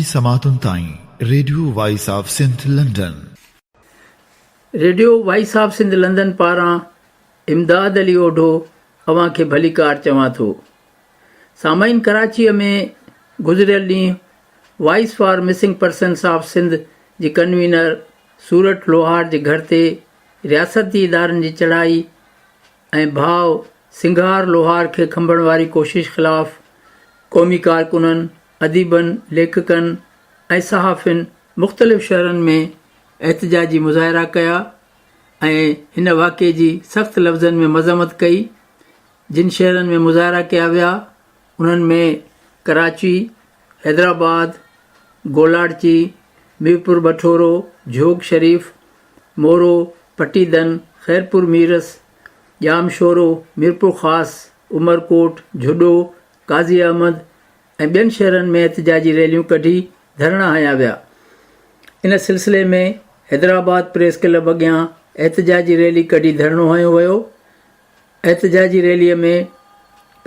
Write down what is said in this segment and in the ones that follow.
समातुन ताईं radio voice of Sindh London. Radio voice of Sindh London पारां इमदाद अली ओढो अवां खे भली कार चवां थो। सामाइन कराचीअ में गुज़िरियल ॾींहुं voice for missing persons of Sindh जी कन्वीनर सूरत लोहार जे घर ते रियासती इदारनि जी चढ़ाई ऐं भाउ सिंगार लोहार खे खंभण वारी कोशिश ख़िलाफ़ क़ौमी कारकुननि, अदीबनि, लेखकनि ऐं सहाफ़िन मुख़्तलिफ़ शहरनि में एहतजाजी मुज़ाहिरा कया ऐं हिन वाक़े जी सख़्त लफ़्ज़नि में मज़म्मत कई। जिन शहरनि में मुज़ाहिरा कया विया उन्हनि में कराची, हैदराबाद, गोलाडची, मीरपुर बठोरो, जोग शरीफ़, मोरो, पटीदन, खैरपुर मीरस, जामशोरो, मीरपुर ख़ास, उमरकोट, झुडो, काज़ी अहमद ऐं ॿियनि शहरनि में एहतजाजी रैलियूं कढी धरणा हया विया। इन सिलसिले में हैदराबाद प्रेस क्लब अॻियां एहतजाजी रैली कढी धरणो हयो वियो। एहतजाजी रैलीअ में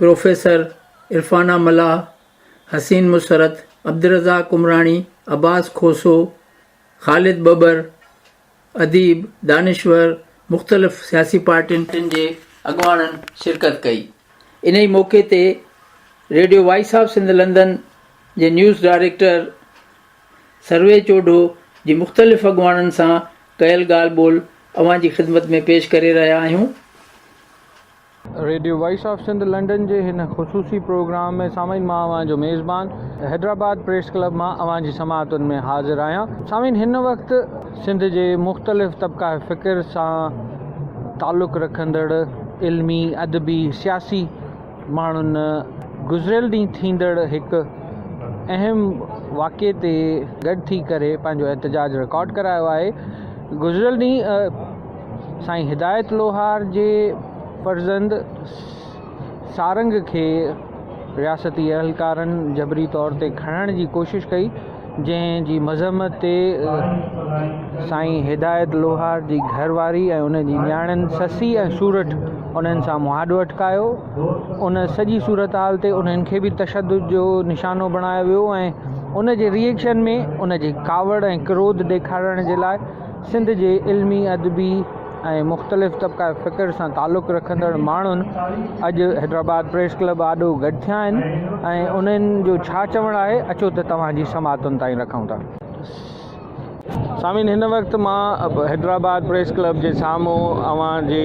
प्रोफेसर इरफाना मलाह, हसीन मुसरत, अब्दुर्रज़ाक उमराणी, अब्बास खोसो, ख़ालिद बबर, अदीब, दानिश्वर, मुख़्तलिफ़ सियासी पार्टियुनि जे अॻुवाणनि शिरकत कई। इन ई मौक़े ते radio voice of Sindh London जे न्यूज़ डायरेक्टर सर्वे चोडो जी मुख़्तलिफ़ अॻुवाणनि सां कयल ॻाल्हि ॿोल अवां जी ख़िदमत में पेश करे रहिया आहियूं। Radio voice of Sindh London जे हिन ख़ुसूसी प्रोग्राम में सामीन मां अवां जो मेज़बान हैदराबाद प्रेस क्लब मां अवां जी समाअतुनि में हाज़िर आहियां। सामीन, हिन वक़्तु सिंध जे मुख़्तलिफ़ तबक़ा फ़िक्र सां ताल्लुक़ रखंदड़ इल्मी, अदबी, सियासी माण्हुनि गुज़िरियल ॾींहुं थींदड़ हिकु अहम वाक़े ते गॾु थी करे पंहिंजो एहतजाज रिकॉर्ड करायो आहे। गुज़िरियल ॾींहुं साईं हिदायत लोहार जे फर्ज़ंद सारंग खे रियासती अहलकारनि जबरी तौर ते खणण जी कोशिश कई, जंहिंजी मज़म्मत ते साईं हिदायत लोहार जी घरवारी ऐं उन जी न्याणियुनि ससी ऐं सूरत उन्हनि सां मुआदो अटकायो। उन सॼी सूरत हाल ते उन्हनि खे बि तशद्दुद जो निशानो बणायो वियो ऐं उन जे रिएक्शन में उन जे कावड़ ऐं क्रोध ॾेखारण जे लाइ सिंध जे इल्मी, अदबी ऐं मुख़्तलिफ़ तबक़ा फ़िक्र सां ताल्लुक़ रखंदड़ माण्हुनि अॼु हैदराबाद प्रेस क्लब आॾो गॾु थिया आहिनि ऐं उन्हनि जो छा चवणु आहे अचो त तव्हांजी समाअतुनि ताईं रखूं था। सामीन, हिन वक़्तु मां हैदराबाद प्रेस क्लब जे साम्हूं अवां जी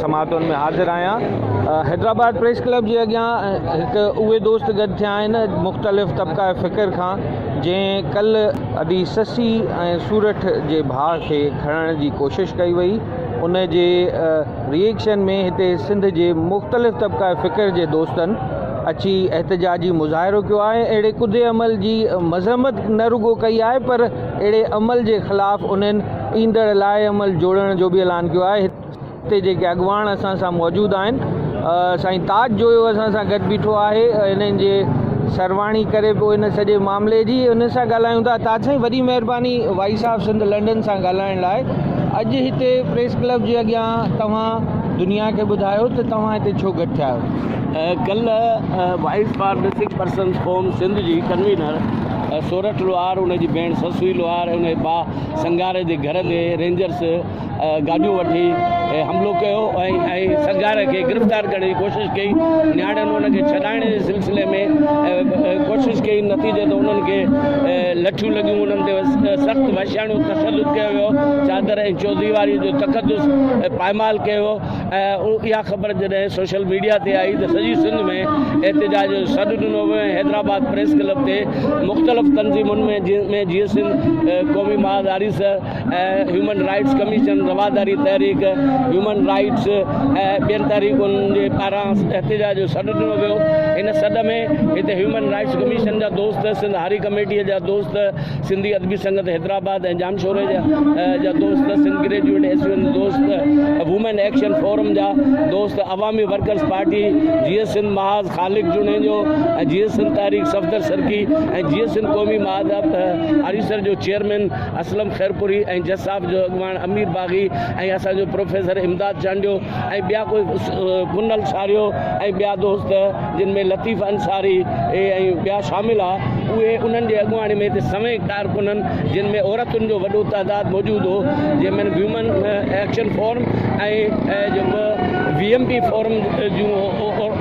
समाअतुनि में हाज़िर आहियां। हैदराबाद प्रेस क्लब जे अॻियां हिकु उहे दोस्त गॾु थिया आहिनि मुख़्तलिफ़ तबक़ा फ़िक्र खां, जंहिं कल्ह अदी ससी ऐं सूरत जे भाउ खे खणण जी कोशिश कई वई। उन जे रिएक्शन में हिते सिंध जे मुख़्तलिफ़ तबक़ा फ़िक्र जे दोस्तनि अची एहतजाजी मुज़ाहिरो कयो आहे। अहिड़े कुदे अमल जी मज़म्मत न रुगो कई आहे पर अहिड़े अमल जे ख़िलाफ़ उन्हनि ईंदड़ लाइ अमल जोड़ण जो बि ऐलान कयो आहे। हिते जेके अॻुवाण असां सां मौजूदु आहिनि, साईं ताज जोयो असां सां गॾु बीठो आहे, इन्हनि जे सरवाणी करे पोइ इन सॼे मामले जी उन सां ॻाल्हायूं था। ताज साईं, वॾी महिरबानी वॉइस ऑफ सिंध लंडन सां ॻाल्हाइण लाइ। अॼु हिते प्रेस क्लब जे अॻियां तव्हां दुनिया खे ॿुधायो त तव्हां हिते छो गॾु थिया आहियो? कल्ह वॉइस फॉर मिसिंग पर्सन्स क़ौम सिंध जी कन्वीनर सूरत लोहार, उनजी भेण ससुई लोहार ऐं उनजे भाउ संगारे जे घर ते रेंजर्स गाॾियूं वठी हमिलो कयो ऐं संगारे खे गिरफ़्तार करण जी कोशिशि कई। न्याणियुनि उनखे छॾाइण जे सिलसिले में कोशिशि कई, नतीजे त उन्हनि खे लठियूं लॻियूं, उन्हनि ते सख़्तु वशाणियूं तशद्दुद कयो वियो, चादर ऐं चौधरीवारी जो तक़दुस पायमाल कयो वियो। इहा ख़बर जॾहिं सोशल मीडिया ते आई त सॼी सिंध में एहतजाज जो सॾु ॾिनो वियो। हैदराबाद प्रेस क्लब ते मुख़्तलिफ़ तंज़ीमुनि में जीअं सिंध क़ौमी महादारिस, ह्यूमन राइट्स कमीशन, रवादारी तहरीक, ह्यूमन राइट्स ऐं ॿियनि तहरीकुनि जे पारां एहतजाज जो सॾु ॾिनो वियो। इन सॾ में हिते ह्यूमन राइट्स कमीशन जा दोस्त, सिंध हारी कमेटीअ जा दोस्त, सिंधी अदबी संगत हैदराबाद ऐं जामशोरे जा दोस्त, सिंध ग्रेजुएट एसोसिएशन दोस्त, वुमेन एक्शन फोरम जा दोस्त, अवामी वर्कर्स पार्टी, जीअं सिंध महाज़ ख़ालिक जुनेजो ऐं जीअं सिंध तहरीक सफ़दर सरकी ऐं जीअं सिंध क़ौमी महादाब हरीसर जो चेयरमैन असलम खैरपुरी ऐं जसाब जो अॻुवाण अमीर बाग़ी ऐं असांजो प्रोफेसर इमदाद चांडियो ऐं ॿिया कोई कुनल सारियो ऐं ॿिया दोस्त जिन में लतीफ़ अंसारी ऐं ॿिया शामिल आहे। उहे उन्हनि जे अॻुवाणी में हिते समय कारकुननि जिन में औरतुनि जो वॾो तइदादु मौजूदु हो, जंहिंमें ह्यूमन एक्शन फोरम ऐं जेको VMP फोरम जूं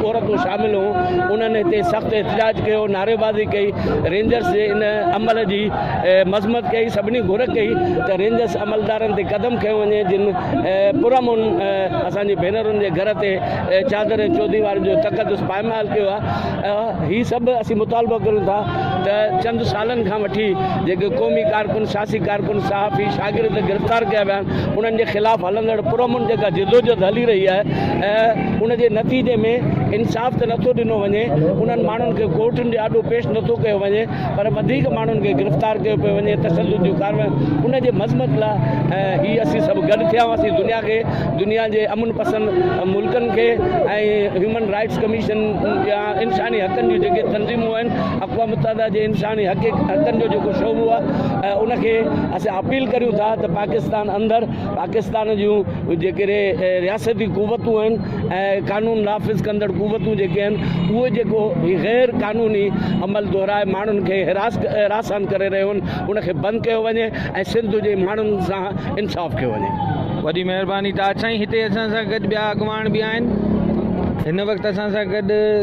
औरतूं शामिल हुयूं। उन्हनि हिते सख़्तु एहतजाज कयो, नारेबाज़ी कई, रेंजर्स जे इन अमल जी मज़म्मत कई, सभिनी घुर कई त रेंजर्स अमलदारनि ते क़दम खयो वञे जिन पुरमुन असांजी भेनरुनि जे घर ते चादर ऐं चौदीवार जो तक़दुस पायमाल कयो आहे। हीअ सभु असीं मुतालबो करूं था त चंद सालनि खां वठी जेके क़ौमी कारकुन, सियासी कारकुन, सहाफ़ी, शागिर्द गिरफ़्तार कया विया आहिनि, उन्हनि जे ख़िलाफ़ु हलंदड़ पुरमुन जेका जिदोजहद हली रही आहे, उन जे नतीजे में इंसाफ़ त नथो ॾिनो वञे, उन्हनि माण्हुनि खे कोर्टुनि जे आॾो पेश नथो कयो वञे, पर वधीक माण्हुनि खे गिरफ़्तार कयो पियो वञे, तशदुद जूं कारवायूं। उन जे मज़मत लाइ हीअ असीं सभु गॾु थिया हुआसीं, दुनिया जे अमुन पसंद मुल्कनि खे ऐं ह्यूमन राइट्स कमीशन या इंसानी हक़नि जूं जेके तंज़ीमूं आहिनि, अक़वाम मुत्तहिदा जे इंसानी हक़नि जो जेको शोबो आहे, उनखे असां अपील करियूं था त पाकिस्तान अंदरि पाकिस्तान जूं जेके रियासती क़ुवतूं आहिनि ऐं कानून नाफ़िज़ कंदड़ क़ुवतूं जेके आहिनि, उहे जेको गैर क़ानूनी अमल दोहराए माण्हुनि खे हिरासान करे रहियो आहिनि, उनखे बंदि कयो वञे ऐं सिंध जे माण्हुनि सां इंसाफ़ कयो वञे। वॾी महिरबानी। त असां हिते असां सां गॾु ॿिया अॻवान बि आहिनि। हिन वक़्तु असां सां गॾु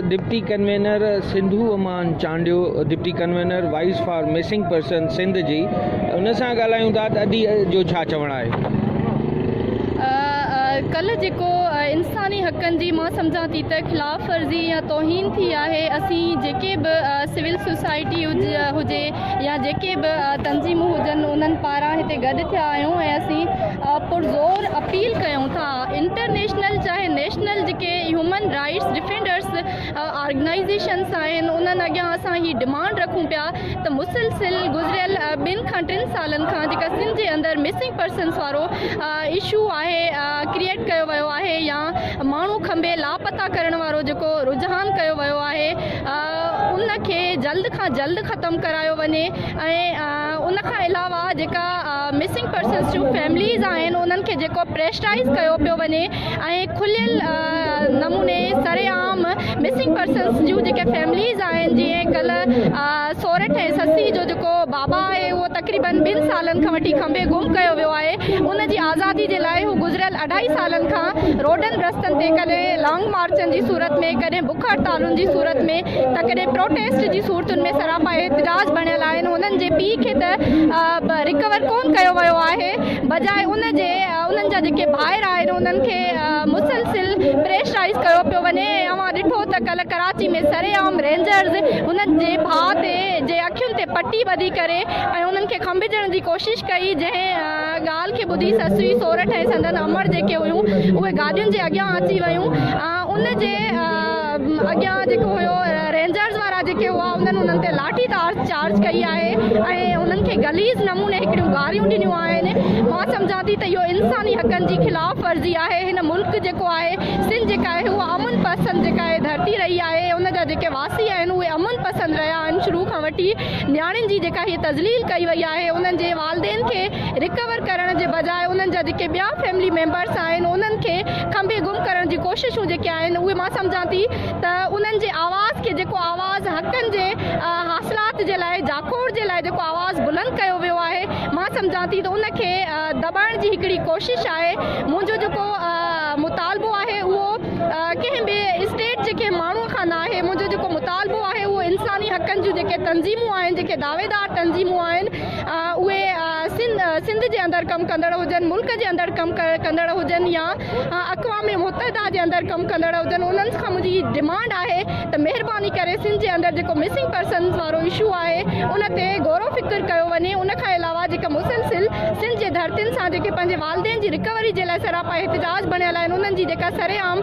deputy convener Sindhu Aman Chandio, deputy convener voice for missing person Sindh जी, उन सां ॻाल्हायूं था त अॼु जो छा चवणु आहे। कल्ह जेको इंसानी हक़नि जी मां सम्झां थी त ख़िलाफ़ वर्ज़ी या तौहीन थी आहे, असीं जेके बि सिविल सोसाइटी हुजे या जेके बि तंज़ीमूं हुजनि उन्हनि पारां हिते गॾु थिया आहियूं ऐं असीं पुरज़ोर अपील कयूं था इंटरनेशनल चाहे नेशनल जेके ह्यूमन राइट्स डिफेंडर्स ऑर्गेनाइज़ेशन्स आहिनि, उन्हनि अॻियां असां हीअ डिमांड रखूं पिया त मुसलसिल गुज़िरियल 2 खां 3 सालनि खां जेका सिंध जे अंदरि मिसिंग पर्सन्स वारो इशू आहे क्रिएट कयो वियो आहे या माण्हू खंबे लापता करण वारो जेको रुझान कयो वियो आहे, उनखे जल्द खां जल्द ख़तमु करायो वञे ऐं उनखां अलावा जेका मिसिंग पर्सन्स जूं फैमिलीज़ आहिनि उन्हनि खे जेको प्रेशराइज़ कयो पियो वञे ऐं खुलियल नमूने सरेआम मिसिंग पर्सन्स जूं जेके फैमिलीज़ आहिनि, जीअं कल्ह सोरठ ऐं ससी जो जेको बाबा आहे उहो तक़रीबन 2 सालनि खां वठी खंबे गुम कयो वियो आहे, उनजी आज़ादी जे लाइ हू गुज़िरियल 2.5 सालनि खां रोडनि रस्तनि ते कॾहिं लॉन्ग मार्चनि जी सूरत में, कॾहिं बुख हड़तालुनि जी सूरत में, त कॾहिं प्रोटेस्ट जी सूरतुनि में सरापा एहतजाज बणियल आहिनि। उन्हनि जे पीउ खे त रिकवर कोन कयो वियो आहे, बजाए उन्हनि जा जेके ॿाहिरि आहिनि उन्हनि खे मुसलसिल प्रेशराइज़ कयो पियो वञे। अवां ॾिठो त कल्ह कराची में सरेआम रेंजर्स हुननि जे भाउ ते जे अखियुनि ते पटी ॿधी करे ऐं उन्हनि खे खंभिजण जी कोशिशि कई, जंहिं ॻाल्हि खे ॿुधी ससुई सोरठ ऐं संदन अमर जेके हुयूं उहे गाॾियुनि जे अॻियां अची वियूं। उन जे अॻियां जेको हुयो रेंजर्स वारा जेके हुआ उन्हनि ते लाठी चार्ज कई आहे ऐं उन्हनि खे गलीज़ नमूने हिकिड़ियूं गारियूं ॾिनियूं आहिनि। मां सम्झां थी त इहो इंसानी हक़नि जी ख़िलाफ़ वर्ज़ी आहे। हिन मुल्क जेको आहे सिंध जेका आहे उहा अमन पसंद जेका आहे धरती रही आहे, उन जा जेके वासी आहिनि उहे अमन पसंद रहिया आहिनि शुरू खां वठी। न्याणियुनि जी जेका हीअ तज़लील कई वई आहे, उन्हनि जे वालदेन खे रिकवर करण जे बजाए उन्हनि जा जेके ॿिया फैमिली मेंबर्स आहिनि उन्हनि खे खंबे गुम करण जी कोशिशूं जेके आहिनि उहे मां सम्झां थी त उन्हनि जे आवाज़ खे जेको आवाज़ हक़नि जे हासिलात जे लाइ जाखोड़ जे लाइ जेको आवाज़ बुलंद कयो वियो आहे, मां सम्झां थी त उनखे दॿाइण जी हिकिड़ी कोशिशि आहे। मुंहिंजो जेको मुतालबो आहे उहो कंहिं बि स्टेट जेके माण्हूअ खां न आहे, मुंहिंजो जेको मुतालबो आहे उहो इंसानी हक़नि जूं जेके तंज़ीमूं आहिनि, जेके दावेदार तंज़ीमूं आहिनि, उहे सिंध जे अंदरि कमु कंदड़ हुजनि, मुल्क जे अंदरि कमु कंदड़ हुजनि या अक़वाम मुत्तहिदा जे अंदरि कमु कंदड़ हुजनि, उन्हनि खां मुंहिंजी डिमांड आहे त महिरबानी करे सिंध जे अंदरि जेको मिसिंग पर्सन्स वारो इशू आहे उन ते गौर फ़िक्र कयो वञे। उनखां अलावा जेका मुसलसिल सिंध जे धरतियुनि सां जेके पंहिंजे वालदेन जी रिकवरी जे लाइ सरापा एहतजाज बणियल आहिनि, उन्हनि जी जेका सरेआम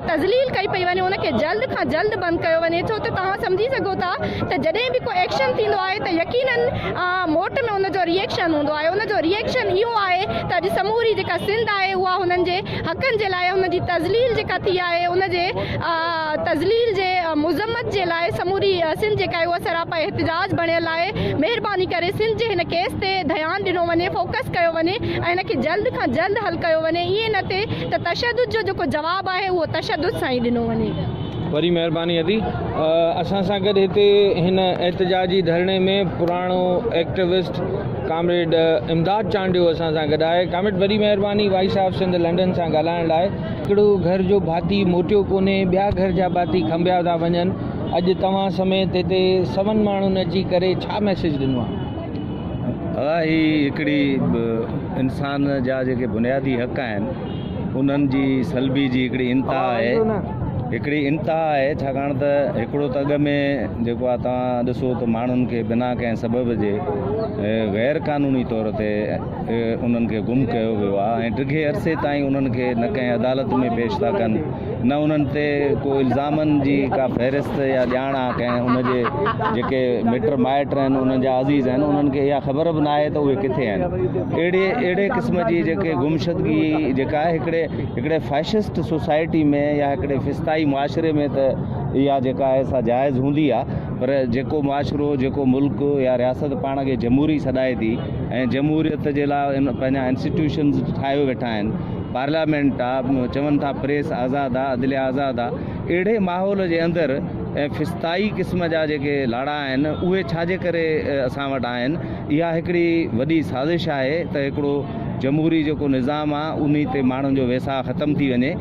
तज़लील कई पई वञे उनखे जल्द खां जल्द बंदि कयो वञे। छो त तव्हां सम्झी सघो था त जॾहिं बि कोई एक्शन थींदो आहे त यकीनन मोट में उनजो रिएक्शन हूंदो आहे। उनजो रिएक्शन इहो आहे त अॼु समूरी जेका सिंध आहे उहा हुननि जे हक़नि जे लाइ, हुनजी तज़लील जेका थी आहे उनजे तज़लील जे मुज़म्मत जे लाइ समूरी सिंध जेका आहे उहा सरापा एहतजाज बणियल आहे। महिरबानी करे सिंध जे हिन केस ते ध्यानु ॾिनो वञे, फोकस कयो वञे ऐं हिनखे जल्द खां जल्द हल कयो वञे। ईअं न थिए त तशदुद जो जेको जवाबु आहे उहो तशदुद सां ई ॾिनो वञे। वरी महिरबानी अदी। असां सां गॾु हिते हिन एहतजाजी धरणे में पुराणो एक्टिविस्ट कामरेड इमदाद चांडियो असां सां गॾु आहे। कामरेड वरी महिरबानी वॉइस ऑफ सिंध लंडन सां ॻाल्हाइण लाइ। हिकिड़ो घर जो भाती मोटियो कोन्हे, ॿिया घर जा भाती खंबिया था वञनि, अॼु तव्हां समेत हिते सवनि माण्हुनि अची करे छा मैसेज ॾिनो आहे? ही हिकिड़ी इंसान जा जेके बुनियादी हक़ आहिनि उन्हनि जी सलबी जी हिकिड़ी इंतिहा आहे, छाकाणि त हिकिड़ो त अॻ में जेको आहे तव्हां ॾिसो त माण्हुनि खे बिना कंहिं सबब जे गैर क़ानूनी तौर ते उन्हनि खे गुम कयो वियो आहे ऐं टिघे अरसे ताईं उन्हनि खे न कंहिं अदालत में पेश था कनि, न उन्हनि ते को इल्ज़ामनि जी का फ़हिरिस्त या ॼाण आहे कंहिं उनजे जेके मिट माइट आहिनि उन्हनि जा अज़ीज़ आहिनि उन्हनि खे इहा ख़बर बि न आहे त उहे किथे आहिनि। अहिड़े क़िस्म जी जेके गुमशदगी जेका आहे हिकिड़े फैशिस्ट सोसाइटी में या हिकिड़े फिस्ताई मुआशिरे में त इहा जेका आहे सा जाइज़ हूंदी आहे, पर जेको मुआशिरो जेको मुल्क या रियासत पाण खे जमहूरी सॾाए थी ऐं जमहूरियत जे लाइ पंहिंजा इंस्टीट्यूशन्स ठाहे वेठा आहिनि, पार्लियामेंट आहे, चवनि था प्रेस आज़ादु आहे, अदलिया आज़ादु आहे, अहिड़े माहौल जे अंदरि ऐं फिस्ताई क़िस्म जा जेके लाड़ा आहिनि उहे छाजे करे असां वटि आहिनि। इहा हिकिड़ी वॾी साज़िश आहे त हिकिड़ो जमहूरी जेको निज़ाम आहे उन ते माण्हुनि जो वेसाह ख़तमु थी वञे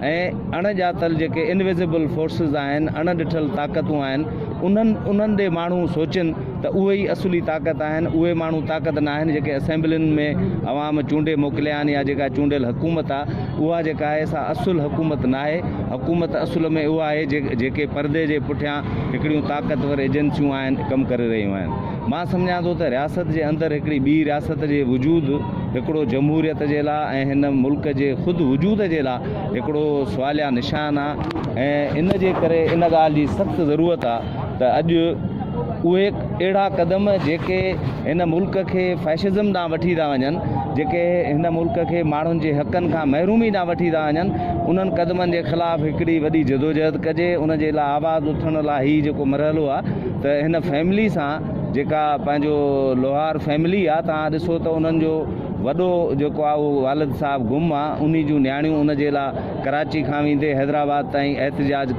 ऐं अणॼातल जेके इनविज़िबल फोर्सिस आहिनि, अणॾिठल ताक़तूं आहिनि, उन्हनि ॾे माण्हू सोचनि त उहे ई असुली ताक़त आहिनि, उहे माण्हू ताक़त न आहिनि जेके असेंबलियुनि में अवाम चूंडे मोकिलिया आहिनि या जेका चूंडियल हुकूमत आहे उहा जेका आहे सा असुल हुकूमत न आहे। हुकूमत असुल में उहा आहे जेके परदे जे पुठियां हिकिड़ियूं ताक़तवर एजेंसियूं आहिनि कमु करे रहियूं आहिनि। मां सम्झां थो त रियासत जे अंदरि हिकिड़ी ॿी रियासत जे वजूदु हिकिड़ो जमहूरियत जे लाइ ऐं हिन मुल्क जे ख़ुदि वजूद जे लाइ हिकिड़ो सुवालिया निशान आहे ऐं इन जे करे इन ॻाल्हि जी सख़्तु ज़रूरत आहे त अॼु उहे अहिड़ा क़दम जेके हिन मुल्क खे फैशिज़म ॾांहुं वठी था वञनि, जेके हिन मुल्क खे माण्हुनि जे हक़नि खां महरूमी ॾांहुं वठी था वञनि, उन्हनि क़दमनि जे ख़िलाफ़ु हिकिड़ी वॾी जदोजहद कजे। उन जे लाइ आवाज़ु उथण लाइ हीउ जेको मरहलो आहे त हिन फैमिली सां जेका पंहिंजो लोहार फैमिली आहे, तव्हां ॾिसो त उन्हनि जो वॾो जेको आहे उहो वालिद साहब गुम आहे, उन जूं न्याणियूं उन जे लाइ कराची खां वेंदे हैदराबाद ताईं एहतजाज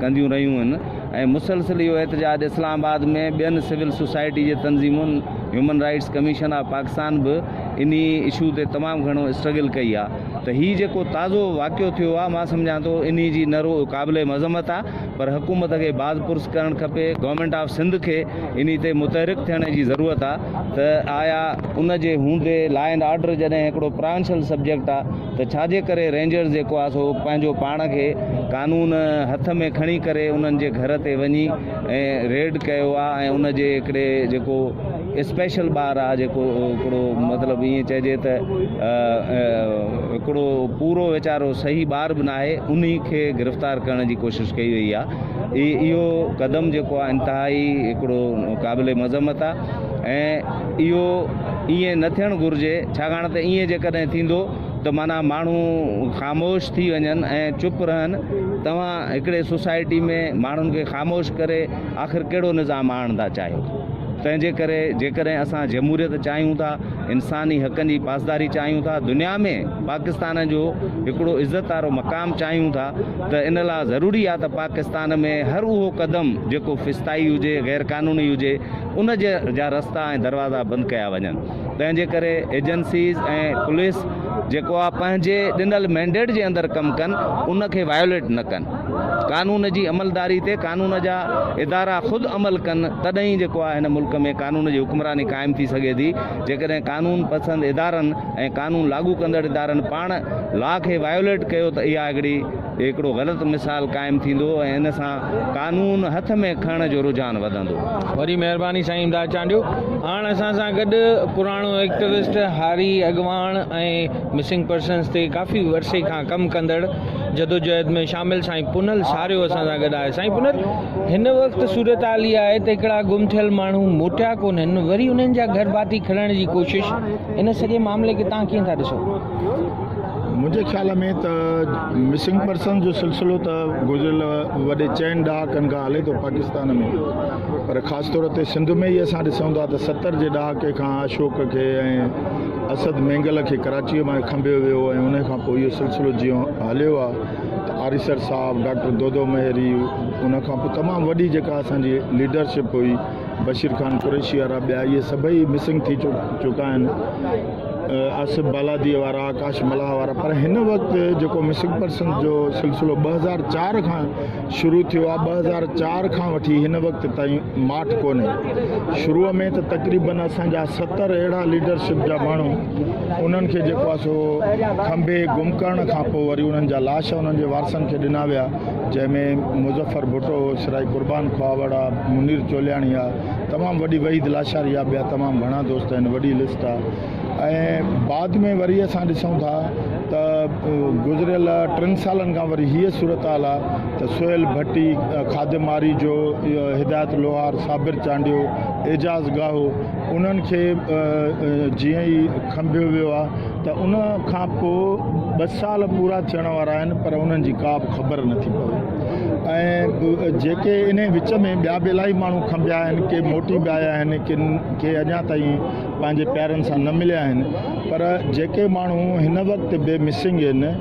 कंदियूं रहियूं आहिनि ऐं मुसलसिल इहो एहतजाज इस्लामाबाद में ॿियनि सिविल सोसाइटी जे तंज़ीमुनि, human rights commission of Pakistan बि इन इशू ते तमामु घणो स्ट्रगल कई आहे। त हीउ जेको ताज़ो वाक़ियो थियो आहे मां सम्झां थो इन जी नरो क़ाबिल मज़म्मत आहे, पर हुकूमत खे बाज़पुरस करणु खपे। गवर्नमेंट ऑफ सिंध खे इन ते मुतहरिक थियण जी ज़रूरत आहे त आया उन जे हूंदे लॉ एंड ऑर्डर जॾहिं हिकिड़ो प्रोविंशियल सब्जेक्ट आहे त छाजे करे रेंजर्स जेको आहे सो पंहिंजो पाण खे कानून हथ में खणी करे उन्हनि जे घर ते वञी ऐं रेड कयो आहे ऐं उन जे हिकिड़े जेको स्पेशल ॿार आहे जेको हिकिड़ो मतिलबु ईअं चइजे त हिकिड़ो पूरो वीचारो सही ॿार बि न आहे, उन खे गिरफ़्तार करण जी कोशिशि कई वई आहे। इहो क़दम जेको आहे इंतिहाई हिकिड़ो क़ाबिल मज़म्मत आहे ऐं इहो ईअं न थियणु घुरिजे, छाकाणि त ईअं जेकॾहिं थींदो त माना माण्हू ख़ामोश थी वञनि ऐं चुप रहनि। तव्हां हिकिड़े सोसाइटी में माण्हुनि खे ख़ामोश करे आख़िर कहिड़ो निज़ाम आणणु था चाहियो? तंहिंजे करे जेकॾहिं असां जमहूरियत चाहियूं था, इंसानी हक़नि जी पासदारी चाहियूं था, दुनिया में पाकिस्तान जो हिकिड़ो इज़त वारो मक़ाम चाहियूं था, त इन लाइ ज़रूरी आहे त पाकिस्तान में हर उहो क़दम जेको फिस्ताई हुजे, गैर क़ानूनी हुजे, उन जा रस्ता ऐं दरवाज़ा बंदि कया वञनि। तंहिंजे करे एजेंसीज़ ऐं पुलिस जेको आहे पंहिंजे ॾिनल मैंडेट जे अंदरि कमु कनि, उन खे वायोलेट न कनि, कानून जी अमलदारी ते कानून जा इदारा ख़ुदि अमल कनि, तॾहिं जेको आहे हिन मुल्क में कानून जी हुक्मरानी क़ाइमु थी सघे थी। जेकॾहिं कानून पसंदि इदारनि ऐं कानून लागू कंदड़ इदारनि पाण लॉ खे वायोलेट कयो त इहा हिकिड़ो ग़लति मिसाल क़ाइमु थींदो ऐं इन सां कानून हथ में खणण जो रुझान वधंदो। वरी महिरबानी साईं इमदाद चांडियो। हाणे असां सां गॾु पुराणो एक्टिविस्ट हारी अॻवान ऐं मिसिंग पर्सन्स ते काफ़ी वर्से खां कमु कंदड़ जदोजहद में शामिल साईं पुनल सारियो असां सां गॾु आहे। साईं पुनल, हिन वक़्तु सूरत हाल इहा आहे त हिकिड़ा गुम थियल माण्हू मोटिया कोन्हनि, वरी उन्हनि जा घर भाती खणण जी कोशिशि, इन सॼे मामले खे तव्हां कीअं था ॾिसो? मुंहिंजे ख़्याल में त मिसिंग पर्सन जो सिलसिलो त गुज़िरियल वॾे 4 ॾहाकनि खां हले थो पाकिस्तान में, पर ख़ासि तौर ते सिंध में ई असां ॾिसूं था त 70 जे ॾहाके खां अशोक खे ऐं असद मेंगल खे कराचीअ मां खंभियो वियो ऐं उन खां पोइ इहो सिलसिलो जीअं हलियो आहे त आरिसर साहब डॉक्टर दोदो मेहरी उन खां पोइ तमामु वॾी जेका असांजी लीडरशिप हुई बशीर ख़ान कुरैशी वारा ॿिया इहे सभई मिसिंग थी चुका आहिनि आसिफ बालादीअ वारा आकाश मल्हा वारा पर हिन वक़्तु जेको मिसिंग पर्सन जो सिलसिलो 2004 खां शुरू थियो आहे 2004 खां वठी हिन वक़्तु ताईं माठ कोन्हे शुरूअ में त तक़रीबन असांजा 70 अहिड़ा लीडरशिप जा माण्हू उन्हनि खे जेको आहे सो खंभे गुम करण खां पोइ वरी उन्हनि जा लाश उन्हनि जे वारसनि खे ॾिना विया जंहिंमें मुज़फ़र भुट्टो सिराई कुर्बान ख्वावड़ आहे मुनीर चोलियाणी आहे तमामु वॾी वहीद लाशारी आहे ॿिया तमामु घणा दोस्त आहिनि वॾी लिस्ट आहे ऐं बाद में वरी असां ॾिसूं था त गुज़िरियल 3 सालनि खां वरी हीअ सूरत हाल आहे त सोहेल भट्टी खादिम आरी जो हिदायत लोहार साबिर चांडियो एजाज़ गाहो उन्हनि खे जीअं ई खंभियो वियो आहे त उन खां पोइ 2 साल पूरा थियण वारा आहिनि पर उन्हनि जी का बि ख़बर नथी पवे ऐं जेके इन विच में ॿिया बि इलाही माण्हू खंभिया आहिनि के मोटी बि आया आहिनि के अञा ताईं पंहिंजे प्यारनि सां न मिलिया आहिनि पर जेके माण्हू हिन वक़्तु बि मिसिंग आहिनि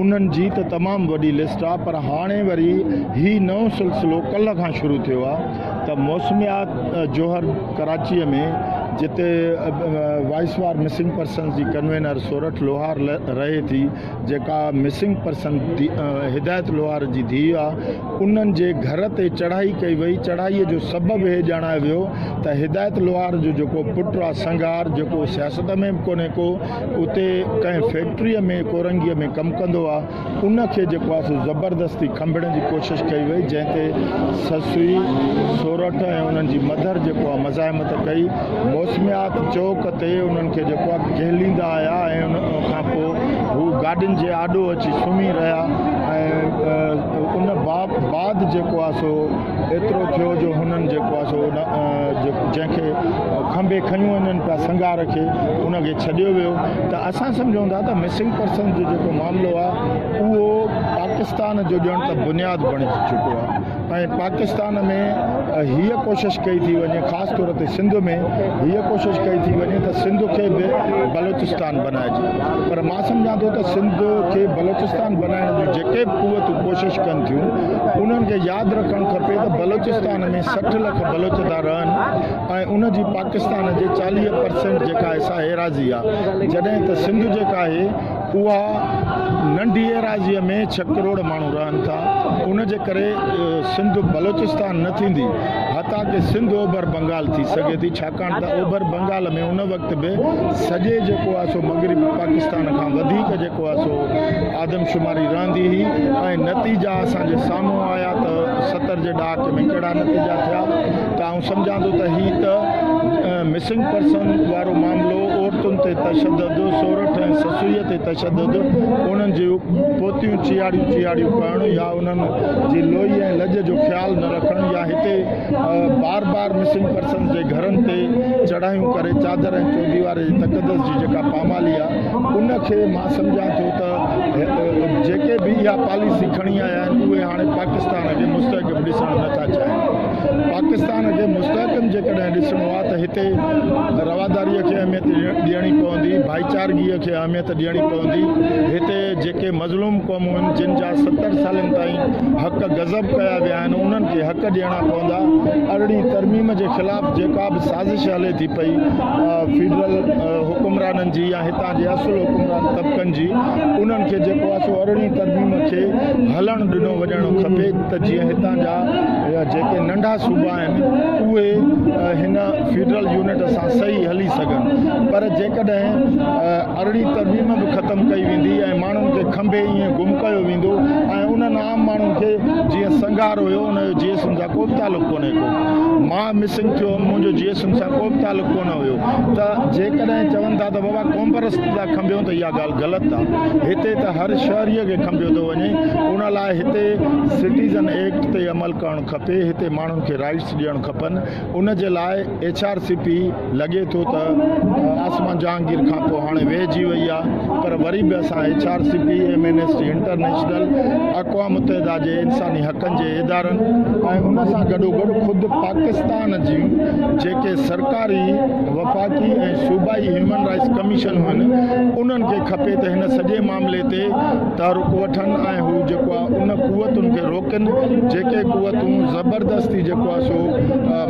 उन्हनि जी त तमामु वॾी लिस्ट आहे पर हाणे वरी ही नओं सिलसिलो कल्ह खां शुरू थियो आहे त मौसमियात जोहर कराचीअ में जिते वाइसवार मिसिंग पर्सन जी कन्वेनर सोरठ लोहार रहे थी जेका मिसिंग पर्सन हिदायत लोहार जी धीउ आहे उन्हनि जे घर ते चढ़ाई कई वई चढ़ाईअ जो सबबु हे ॼाणायो वियो त हिदायत लोहार जो जेको पुटु आहे संगार जेको सियासत में बि कोन्हे को उते कंहिं फैक्ट्रीअ में कोरंगीअ में कमु कंदो आहे उनखे जेको आहे सो ज़बरदस्ती खंभण जी कोशिशि कई वई जंहिं ते ससुई सोरठ ऐं उन्हनि जी मदर जेको आहे मज़ाहिमत कई मौसमियात चौक ते उन्हनि खे जेको आहे कहलींदा आया ऐं उन खां पोइ हू गाॾियुनि जे आॾो अची सुम्ही रहिया ऐं उन बाद जेको आहे सो एतिरो थियो जो हुननि जेको आहे सो जंहिंखे खंभे खयूं वञनि पिया संगार खे उनखे छॾियो वियो त असां सम्झूं था त मिसिंग पर्सन जो जेको मामिलो आहे उहो पाकिस्तान जो ॼण त बुनियादु बणी चुको आहे ऐं पाकिस्तान में हीअ कोशिशि कई थी वञे ख़ासि तौर ते सिंध में हीअ कोशिशि कई थी वञे त सिंध खे बि बलोचिस्तान बनाइजे पर मां सम्झां थो त सिंध खे बलोचिस्तान बनाइण जूं जेके बि क़ुवतूं कोशिशि कनि थियूं उन्हनि खे यादि रखणु खपे त बलोचिस्तान में 60 लख बलोच था रहनि ऐं उन जी पाकिस्तान जे 40% जेका हिसा एराज़ी आहे जॾहिं त सिंध जेका आहे उहा नंढी एराज़ीअ में 6 करोड़ माण्हू रहनि था उन जे करे सिंध बलोचिस्तान न थींदी हता कि सिंध ओभर बंगाल थी सघे थी छाकाणि त ओभर बंगाल में उन वक़्तु बि सॼे जेको आहे सो मग़रिबी पाकिस्तान खां वधीक जेको आहे सो आदमशुमारी रहंदी हुई ऐं नतीजा असांजे साम्हूं आया त 70 जे ॾहाके में कहिड़ा नतीजा थिया त आउं सम्झां थो त हीअ त मिसिंग पर्सन वारो मामिलो औरतुनि ते तशदद सोरठ ऐं ससुईअ ते तशदद उन्हनि जूं पोतियूं चियाड़ियूं करणु या उन्हनि जी लोई ऐं लॼ जो ख़्यालु न रखणु या हिते बार बार मिसिंग पर्सन जे घरनि ते चढ़ायूं करे चादर ऐं चौदीवारे जी तक़दस जी जेका पामाली आहे उनखे मां सम्झां थो त जेके बि इहा पॉलिसी खणी आया आहिनि उहे हाणे पाकिस्तान खे मुस्तक़िम ॾिसणु नथा चाहिनि पाकिस्तान खे मुस्तक़िम जेकॾहिं ॾिसणो आहे त हिते रवादारीअ खे अहमियत ॾियणी पवंदी भाईचारगीअ खे अहमियत ॾियणी पवंदी हिते जेके मज़लूम क़ौमूं आहिनि जिन जा 70 सालनि ताईं हक़ गज़ब कया विया आहिनि उन्हनि खे हक़ ॾियणा पवंदा अरिड़हीं तरमीम जे ख़िलाफ़ु जेका बि साज़िश हले थी पई फेडरल हुकुमराननि जी या हितां जे असुल हुकुमरान तबक़नि जी उन्हनि खे जेको आहे सो अरिड़हीं तरमीम खे हलणु ॾिनो वञणो खपे त जीअं हितां जा जेके नंढा सूबा आहिनि उहे हिन फेडरल यूनिट सां सही हली सघनि पर जेकॾहिं अरिड़हीं तरमीम बि ख़तमु कई वेंदी ऐं माण्हुनि खे खंभे ईअं गुम कयो वेंदो ऐं उन्हनि आम माण्हुनि खे जीअं संगार हुयो उनजो जीएसएम सां को बि तालुक़ु कोन्हे को मां मिसिंग थियो मुंहिंजो जीएसएम सां को बि तालुक़ु कोन हुयो त जेकॾहिं चवनि था त बाबा कॉम्परस था खंभियो त इहा ॻाल्हि ग़लति आहे हिते त हर शहरीअ खे खंभियो थो वञे उन लाइ हिते सिटीज़न एक्ट ते अमल करणु खपे हिते माण्हुनि खे राइट्स ॾियणु खपनि उन जे लाइ HRCP लॻे थो त आसमान जहांगीर खां पोइ हाणे वेहिजी वई आहे पर वरी बि असां HRCP MNST इंटरनेशनल अक़वाम मुतहिदा जे इंसानी हक़नि जे इदारनि ऐं उन सां गॾोगॾु ख़ुदि पाकिस्तान जूं जेके सरकारी वफ़ाक़ी ऐं सूबाई ह्यूमन राइट्स कमीशन आहिनि उन्हनि खे खपे त हिन सॼे मामले ते तहरुक वठनि ऐं हू जेको आहे उन कुवतुनि खे रोकनि जेके कुवतूं ज़बरदस्ती जेको आहे सो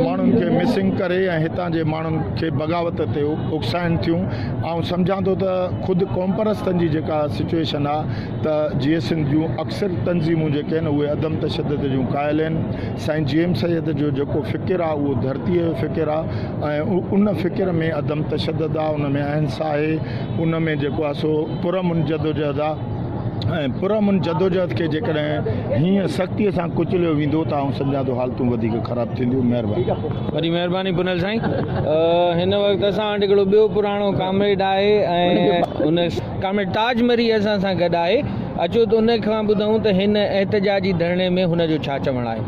माण्हुनि खे मिसिंग करे ऐं हितां जे माण्हुनि खे बग़ावत ते उकसाइनि थियूं। ऐं सम्झां थो त ख़ुदि क़ौम परस्तनि जी जेका सिचुएशन आहे त GSN जूं अक्सर तंज़ीमूं जेके आहिनि उहे अदम तशद्दुद जूं क़ाइल आहिनि। साईं JM सैयद जो जेको फ़िकिर आहे उहो धरतीअ जो फ़िकिर आहे ऐं उन फ़िकिर में अदम तशद्दुद आहे, उन में अहिंसा आहे, उन में जेको आहे सो पुरअमन जदोजहद आहे ऐं पुरअमन जदोजहद खे जेकॾहिं हीअं सख़्तीअ सां कुचलियो वेंदो त आउं सम्झां थो हालतूं वधीक ख़राबु थींदियूं। महिरबानी। वॾी महिरबानी पुनल साईं। हिन वक़्तु असां वटि हिकिड़ो ॿियो पुराणो कामरेड आहे ऐं उन कामरेड ताज मरी असां सां गॾु आहे। अचो त उन खां ॿुधूं त हिन एहतजाजी धरणे में हुनजो छा चवणु आहे।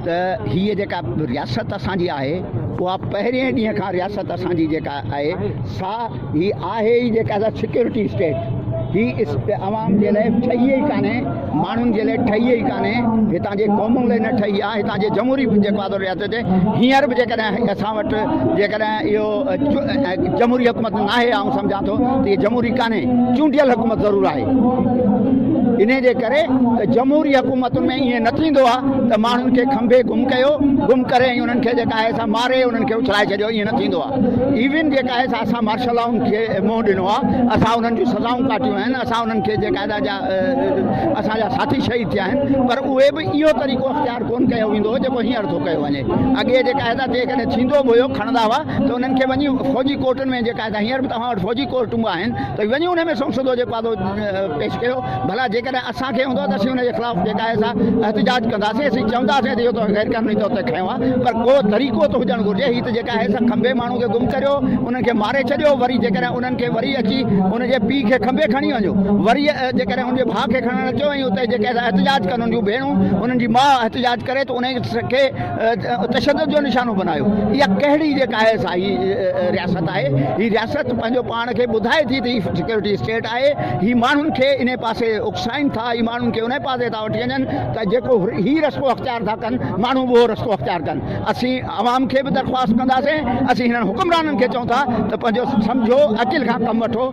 त हीअ जेका रियासत असांजी आहे उहा पहिरें ॾींहं खां रियासत असांजी जेका आहे सा ही आहे ई जेका सिक्योरिटी स्टेट। ही अवाम जे लाइ ठही ई कान्हे, माण्हुनि जे लाइ ठही ई कान्हे, हितां जे क़ौमुनि लाइ न ठही आहे, हितां जे जमहूरी जेको आहे रियासत हींअर बि जेकॾहिं असां वटि जेकॾहिं इहो जमहूरी हुकूमत न आहे, आउं सम्झां थो त इहा जमहूरी कान्हे, चूंडियल हुकूमत ज़रूरु आहे। इन जे करे त जमहूरी हुकूमतुनि में ईअं न थींदो आहे त माण्हुनि खे खंभे गुम कयो, गुम करे ऐं उन्हनि खे जेका आहे सा मारे उन्हनि खे उछलाए छॾियो, ईअं न थींदो आहे। इवन जेका आहे सा असां मार्शल लॉ खे मुंहुं ॾिनो आहे, असां उन्हनि जूं सज़ाऊं काटियूं आहिनि, असां उन्हनि खे जेका असांजा साथी शहीद थिया आहिनि, पर उहे बि इहो तरीक़ो अख़्तियार कोन कयो वेंदो हो जेको हींअर थो कयो वञे। अॻे जेका आहे जेकॾहिं थींदो बि हुयो खणंदा हुआ त उन्हनि खे वञी फ़ौजी कोर्टुनि में जेका आहे हींअर बि तव्हां वटि फ़ौजी कोर्टूं आहिनि त वञी उन में संसदो जेको आहे पेश कयो। भला जेकॾहिं असांखे हूंदो त असीं हुनजे ख़िलाफ़ु जेका आहे सा एहतिजाज कंदासीं, असीं चवंदासीं त इहो त गैर क़ानूनी तौर ते खयों आहे, पर को तरीक़ो त हुजणु घुरिजे। हीअ त जेका आहे सा खंभे माण्हू खे गुम करियो, उन्हनि खे मारे छॾियो, वरी जेकॾहिं उन्हनि खे वरी अची उनजे पीउ खे खंभे खणी वञो, वरी जेकॾहिं हुनजे भाउ खे खणणु अचो ऐं उते जेके एहतिजाज कनि उन जूं भेणूं, उन्हनि जी माउ एहतिजाज करे त उन खे तशद्दुद जो निशानो बनायो। इहा कहिड़ी जेका आहे सा ही रियासत आहे। हीअ रियासत पंहिंजो पाण खे ॿुधाए थी त हीअ सिक्योरिटी स्टेट आहे। हीअ माण्हुनि खे इन पासे उकसाइनि था, हीअ माण्हुनि खे उन पासे था वठी वञनि त जेको हीअ रस्तो अख़्तियार था कनि, माण्हू उहो रस्तो अख़्तियार कनि। असीं अवाम खे बि दरख़्वास्त कंदासीं, असीं हिननि हुकुमराननि खे चऊं था त पंहिंजो सम्झो, अकिल खां कमु वठो,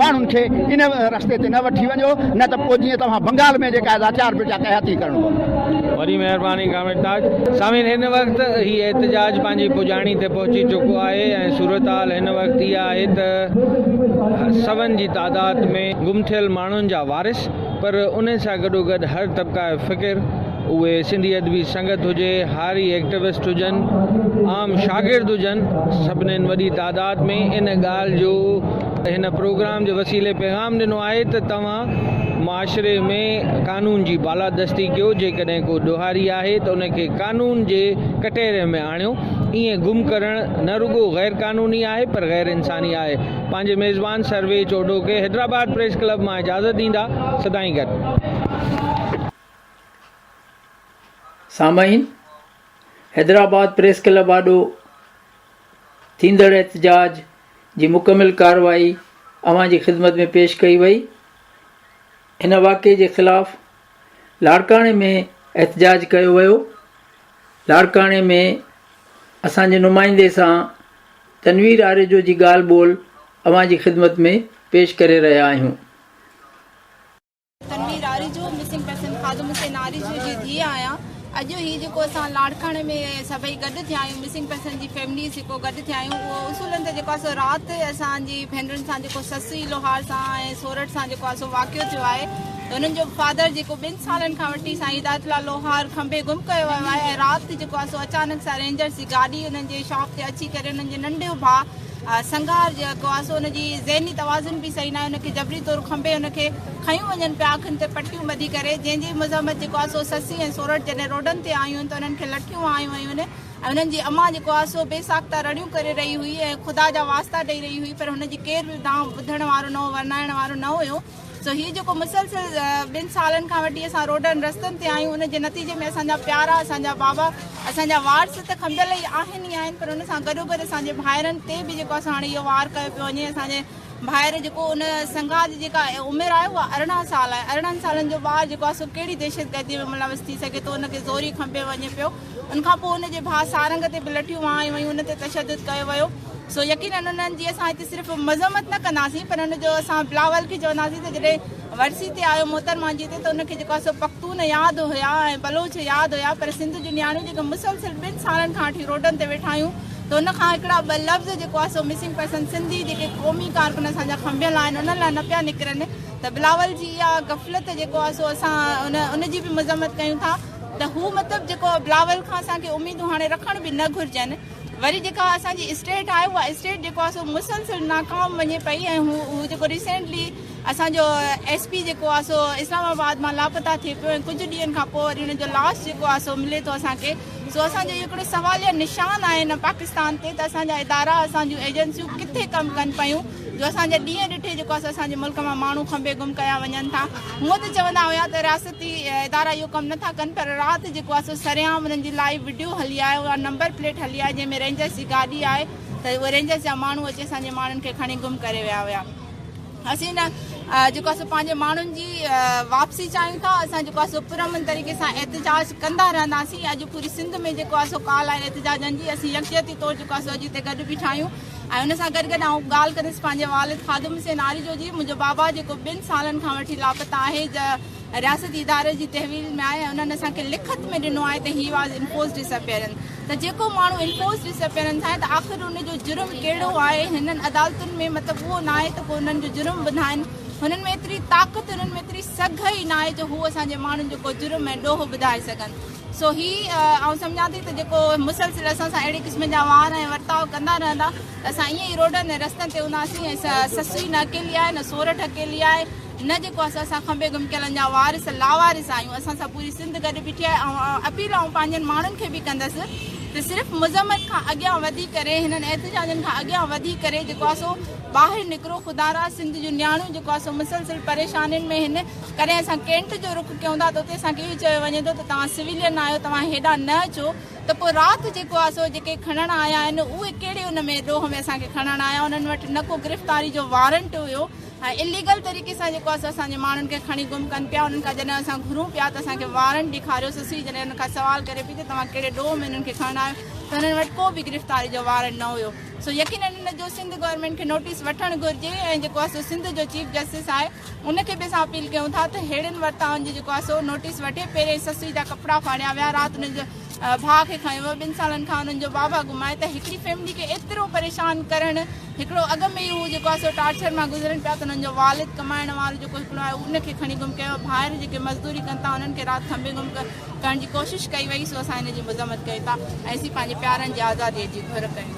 माण्हुनि खे इन रस्ते ते न वठी वञो, न त पोइ जीअं तव्हां बंगाल में जेका आहे 4 बेटा कयाती करणो पवंदो। वॾी महिरबानी कामिल ताज सामीन। हिन वक़्तु हीअ एहतिजाज पंहिंजी पुॼाणी ते पहुची चुको आहे ऐं सूरत हाल हिन वक़्तु इहा आहे त सवनि जी तादाद में गुम थियल माण्हुनि जा वारिस, पर उन सां गॾोगॾु हर तबका जो फ़िकिर, उहे सिंधी अदबी संगत हुजे, हारी एक्टिविस्ट हुजनि, आम शागिर्द हुजनि, सभिनीनि वॾी तादाद में इन ॻाल्हि जो हिन प्रोग्राम जे वसीले पैगाम ॾिनो आहे त तव्हां माशरे में कानून जी बालादस्ती कयो। जेकॾहिं को ॾोहारी आहे त उनखे कानून जे कटहरे में आणियो। ईअं गुम करणु न रुगो गैर कानूनी आहे पर गैर इंसानी आहे। पंहिंजे मेज़बान सर्वे चोडो खे हैदराबाद प्रेस क्लब मां इजाज़त ॾींदा। सदाईं गॾु। सामाईन, हैदराबाद प्रेस क्लब आॾो थींदड़ एहतिजाज जी मुकमिल कार्रवाई अवां जी ख़िदमत में पेश कई वई। हिन वाक़े जे ख़िलाफ़ लाड़काणे में एहतिजाज कयो वियो। लाड़काणे में असांजे नुमाइंदे सां तनवीर आरेजो जी ॻाल्हि ॿोल अवां जी ख़िदमत में पेश करे रहिया आहियूं। तनवीर आरेजो, मिसिंग पर्सन ख़ादुम हुसैन आरेजो जी धीउ आहियां। अॼु ही जेको असां लाड़काणे में सभई गॾु थिया आहियूं, मिसिंग पर्सन जी फैमिलीज़ जेको गॾु थिया आहियूं, उहो उसूलनि ते जेको आहे सो राति असांजी भेनरुनि सां जेको ससुई लोहार सां ऐं सोरठ सां जेको आहे सो वाक़ियो थियो आहे। हुननि जो फादर जेको 2 सालनि खां वठी साईं हिदायतुल्ला लोहार खंभे गुम कयो वियो आहे ऐं राति जेको आहे सो अचानक सां रेंजर्स जी गाॾी हुननि जे शॉप ते अची करे हुननि जे नंढो भाउ संगार जेको आहे सो हुनजी ज़हनी तवाज़ुन बि सही न आहे, हुनखे जबरी तौरु खंभे हुनखे खयूं वञनि पिया अखियुनि ते पटियूं ॿधी करे, जंहिंजी मज़म्मत जेको आहे सो ससी ऐं सोरठ जॾहिं रोडनि ते आयूं त हुननि खे लठियूं आयूं हुयूं ऐं हुननि जी अम्मा जेको आहे सो बेसाख्ता रड़ियूं करे रही हुई ऐं ख़ुदा जा वास्ता ॾेई रही हुई, पर हुनजी केरु बि दांव ॿुधण वारो न हो, वर्णाइण वारो न हुयो। सो हीअ जेको मुसलसिल 2 सालनि खां वठी असां रोडनि रस्तनि ते आहियूं, उनजे नतीजे में असांजा प्यारा, असांजा बाबा, असांजा वार्स त खंभियल ई आहिनि, पर हुन सां गॾोगॾु असांजे भाइरनि ते बि जेको असां हाणे इहो वार कयो पियो वञे। असांजे ॿाहिरि जेको उन संघा जी जेका उमिरि आहे उहा 18 साल आहे। 18 सालनि जो ॿारु जेको आहे सो कहिड़ी दहशतगर्दी में मुलविस थी सघे थो, उनखे ज़ोरी खंभे वञे पियो। उनखां पोइ उनजे भाउ सारंग ते बि लठियूं आयूं वयूं, उन ते तशदुद कयो वियो। सो यकीनन उन्हनि जी असां हिते सिर्फ़ु मज़म्मत न कंदासीं, पर उनजो असां बिलावल खे चवंदासीं त जॾहिं वर्सी ते आयो मोहतरमा जी ते, त उनखे जेको आहे सो पख्तून यादि हुया ऐं बलोच यादि हुया, पर सिंध जूं नियाणियूं जेके मुसलसिल 2 सालनि खां वठी रोडनि ते वेठा आहियूं, त उनखां हिकिड़ा 2 लफ़्ज़ जेको आहे सो मिसिंग पर्सन सिंधी जेके क़ौमी कारकुन असांजा खंभियल आहिनि उन्हनि लाइ न पिया निकिरनि। त बिलावल जी इहा गफ़लत जेको आहे सो असां उनजी बि मज़म्मत कयूं था त हू मतिलबु जेको बिलावल खां असांखे उमेदूं हाणे रखण बि न घुरिजनि। वरी जेका असांजी स्टेट आहे उहा स्टेट जेको आहे सो मुसलसिल नाकाम वञे पई ऐं हू जेको रिसेंटली असांजो SP जेको आहे सो इस्लामाबाद मां लापता थिए पियो ऐं कुझु ॾींहंनि खां पोइ वरी हुनजो लाश जेको आहे सो मिले थो असांखे। सो असांजो हिकिड़ो सवालिया निशान आहे हिन पाकिस्तान ते त असांजा इदारा असांजूं एजेंसियूं किथे कमु कनि पियूं, जो असांजा ॾींहं ॾिठे जेको आहे असांजे मुल्क मां माण्हू खंभे गुम कया वञनि था। हूअं त चवंदा हुया त रियासती इदारा इहो कमु नथा कनि, पर राति जेको आहे सो सरेआम उन्हनि जी लाइव वीडियो हली आहे, उहा नंबर प्लेट हली आहे जंहिंमें रेंजर्स जी गाॾी आहे, त उहे रेंजर्स जा माण्हू अची असांजे माण्हुनि खे खणी गुम करे विया हुया। असीं न जेको आहे सो पंहिंजे माण्हुनि जी वापसी चाहियूं था। असां जेको आहे सो पुरअमन तरीक़े सां एहतिजाज कंदा रहंदासीं। अॼु पूरी सिंध में जेको आहे सो काल आहे एहतिजाजनि जी, असीं यकजहती तौरु जेको आहे सो अॼु हिते गॾु बीठा आहियूं। ऐं उन सां गॾु गॾु आउं ॻाल्हि कंदसि पंहिंजे वालिद ख़ादिम हुसैन आरिजो जी। मुंहिंजो बाबा जेको 2 सालनि खां वठी लापता आहे, रियासती इदारे जी तहवील में आहे ऐं उन्हनि असांखे लिखत में ॾिनो आहे त ही वॉज इन्फोर्स डिसअपियरेंस। त जेको माण्हू इन्फोर्स डिसअपियरेंस आहे त आख़िर उनजो जुर्म कहिड़ो आहे? हिननि अदालतुनि में मतिलबु उहो न आहे त पोइ उन्हनि जो जुर्म ॿुधाइनि। हुननि में एतिरी ताक़त, हुननि में एतिरी सघ ई न आहे जो हू असांजे माण्हुनि जो को जुर्म ऐं ॾोह ॿुधाए सघनि। सो ही आउं सम्झां थी त जेको मुसलसिल असां सां अहिड़े क़िस्म जा वार ऐं वर्ताव कंदा रहंदा त असां ईअं ई रोडनि ऐं रस्तनि ते हूंदासीं। ऐं ससुई न अकेली आहे, न सोरठ अकेली आहे, न जेको असां खंभे गुमकियलनि जा वारिस लावारिस आहियूं। असां सां पूरी सिंध गॾु बीठी आहे। ऐं अपील आऊं पंहिंजनि माण्हुनि खे बि कंदसि त सिर्फ़ु मज़म्मत खां अॻियां वधी करे, हिननि एहतिजाजनि खां अॻियां वधी करे जेको आहे सो ॿाहिरि निकिरो। ख़ुदारा सिंध जूं नियाणियूं जेको आहे सो मुसलसिल परेशानियुनि में हिन। कॾहिं असां कैंट जो रुख कयूं था त उते असांखे इहो चयो वञे थो त तव्हां सिविलियन आहियो, तव्हां हेॾां न अचो। त पोइ राति जेको आहे सो जेके खणण आया आहिनि उहे कहिड़े उन में ॾोह में असांखे खणण आया? उन्हनि वटि न को गिरफ़्तारी जो वारंट हुयो ऐं इलीगल तरीक़े सां जेको आहे असांजे माण्हुनि खे खणी गुम कनि पिया। उन्हनि खां जॾहिं असां घुरूं पिया त असांखे वारंट ॾेखारियो। ससी जॾहिं हुन खां सवाल करे पई त तव्हां कहिड़े ॾोह में हिननि खे खणणु आहियो, त हुननि वटि को बि गिरफ़्तारी जो वारंट न हुयो। सो यकीनन हिन जो सिंध गवर्नमेंट खे नोटिस वठणु घुरिजे ऐं जेको आहे सो सिंध जो चीफ जस्टिस आहे उनखे बि असां अपील कयूं था त अहिड़नि वर्ताउनि जी जेको आहे सो नोटिस वठे। पहिरें ससुई जा कपिड़ा फाड़िया विया, राति हुननि जो भाउ खे खयो वियो, 2 सालनि खां हुननि जो बाबा घुमाए। त हिकिड़ी फैमिली खे एतिरो परेशान करणु, हिकिड़ो अॻ में ई हू जेको आहे सो टार्चर मां गुज़रनि पिया त हुननि जो वालिद कमाइण वारो जेको हिकिड़ो आहे उनखे खणी गुम कयो। ॿाहिरि जेके मज़दूरी कनि था उन्हनि खे राति खंभे गुम करण जी कोशिशि कई वई। सो असां हिन जी मज़म्मत कयूं था ऐं असीं पंहिंजे प्यारनि जी आज़ादीअ जी घुर कयूं।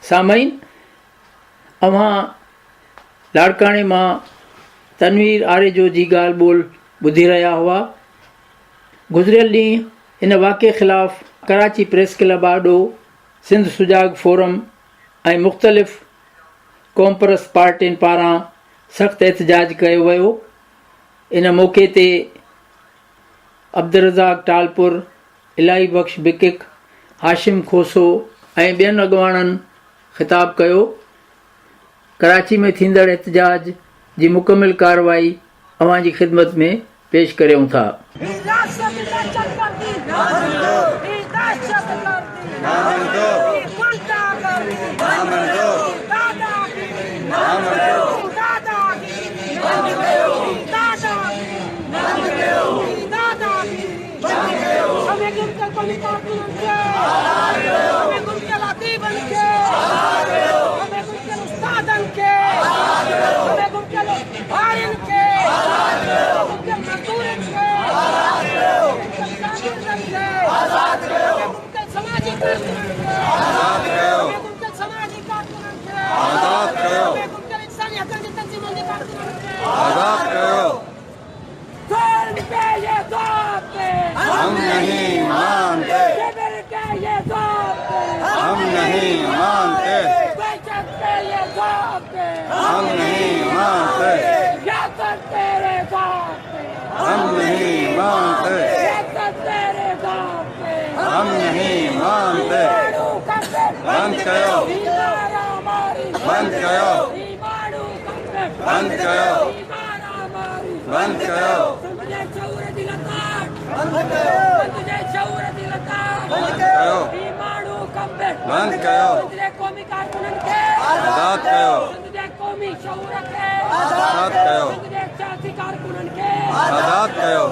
सामईन, अव्हां लाड़काणे मां तनवीर आरेजो जी ॻाल्हि ॿोल ॿुधी रहिया हुआ। गुज़िरियल ॾींहुं हिन वाक़े ख़िलाफ़ कराची प्रेस क्लब आॾो सिंध सुजाग फोरम ऐं मुख़्तलिफ़ क़ौमपरस्त पार्टियुनि पारां सख़्तु एहतिजाज कयो वियो। इन मौक़े ते अब्दुर्रज़ाक टालपुर, इलाही बख़्श बिकिक, हाशिम खोसो ऐं ॿियनि अॻवाननि ख़िताब कयो। कराची में थींदड़ एहतिजाज जी मुकमिल कार्रवाई अवां जी ख़िदमत में पेश करियूं था। हम नहीं मानते, हम नहीं मानते, हम नहीं मानते, हम नहीं मानते, हम नहीं मानते। बंद करो। बंद कयो बंद कयो बंद कयो बंद कयो आज़ाद कयो आज़ाद कयो आज़ाद कयो